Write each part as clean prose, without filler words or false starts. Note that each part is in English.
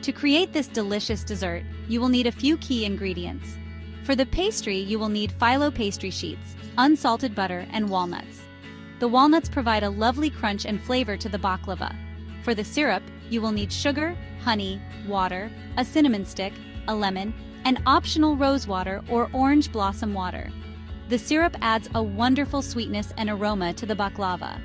To create this delicious dessert, you will need a few key ingredients. For the pastry, you will need phyllo pastry sheets, unsalted butter, and walnuts. The walnuts provide a lovely crunch and flavor to the baklava. For the syrup, you will need sugar, honey, water, a cinnamon stick, a lemon, and optional rose water or orange blossom water. The syrup adds a wonderful sweetness and aroma to the baklava.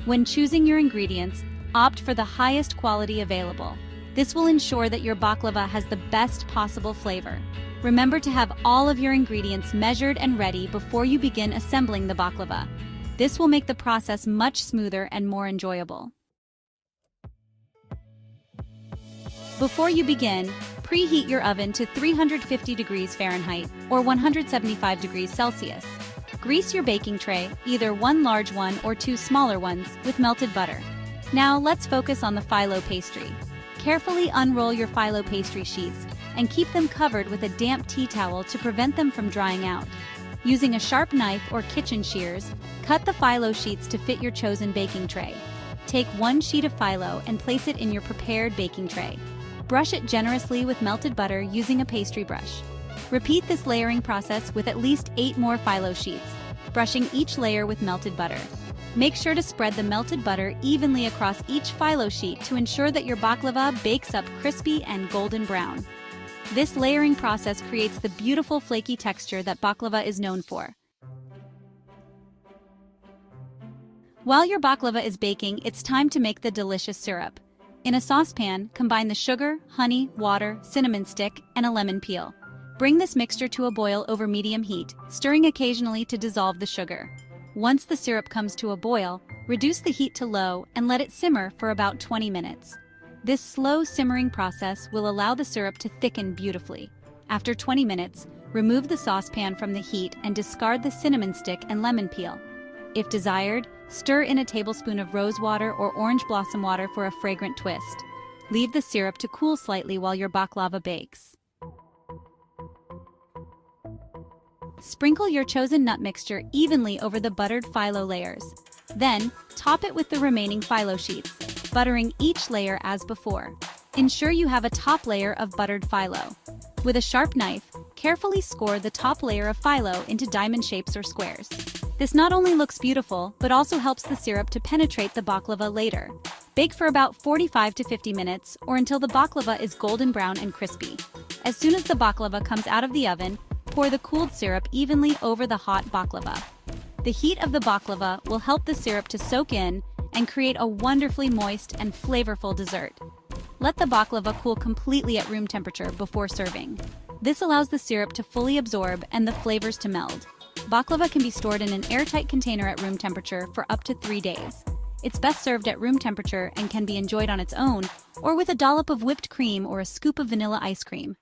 When choosing your ingredients, opt for the highest quality available. This will ensure that your baklava has the best possible flavor. Remember to have all of your ingredients measured and ready before you begin assembling the baklava. This will make the process much smoother and more enjoyable. Before you begin, preheat your oven to 350 degrees Fahrenheit or 175 degrees Celsius. Grease your baking tray, either one large one or two smaller ones, with melted butter. Now let's focus on the phyllo pastry. Carefully unroll your phyllo pastry sheets and keep them covered with a damp tea towel to prevent them from drying out. Using a sharp knife or kitchen shears, cut the phyllo sheets to fit your chosen baking tray. Take one sheet of phyllo and place it in your prepared baking tray. Brush it generously with melted butter using a pastry brush. Repeat this layering process with at least 8 more phyllo sheets, brushing each layer with melted butter. Make sure to spread the melted butter evenly across each phyllo sheet to ensure that your baklava bakes up crispy and golden brown. This layering process creates the beautiful flaky texture that baklava is known for. While your baklava is baking, it's time to make the delicious syrup. In a saucepan, combine the sugar, honey, water, cinnamon stick, and a lemon peel. Bring this mixture to a boil over medium heat, stirring occasionally to dissolve the sugar. Once the syrup comes to a boil, reduce the heat to low and let it simmer for about 20 minutes. This slow simmering process will allow the syrup to thicken beautifully. After 20 minutes, remove the saucepan from the heat and discard the cinnamon stick and lemon peel. If desired, stir in a tablespoon of rose water or orange blossom water for a fragrant twist. Leave the syrup to cool slightly while your baklava bakes. Sprinkle your chosen nut mixture evenly over the buttered phyllo layers. Then, top it with the remaining phyllo sheets, buttering each layer as before. Ensure you have a top layer of buttered phyllo. With a sharp knife, carefully score the top layer of phyllo into diamond shapes or squares. This not only looks beautiful, but also helps the syrup to penetrate the baklava later. Bake for about 45 to 50 minutes, or until the baklava is golden brown and crispy. As soon as the baklava comes out of the oven, pour the cooled syrup evenly over the hot baklava. The heat of the baklava will help the syrup to soak in and create a wonderfully moist and flavorful dessert. Let the baklava cool completely at room temperature before serving. This allows the syrup to fully absorb and the flavors to meld. Baklava can be stored in an airtight container at room temperature for up to 3 days. It's best served at room temperature and can be enjoyed on its own, or with a dollop of whipped cream or a scoop of vanilla ice cream.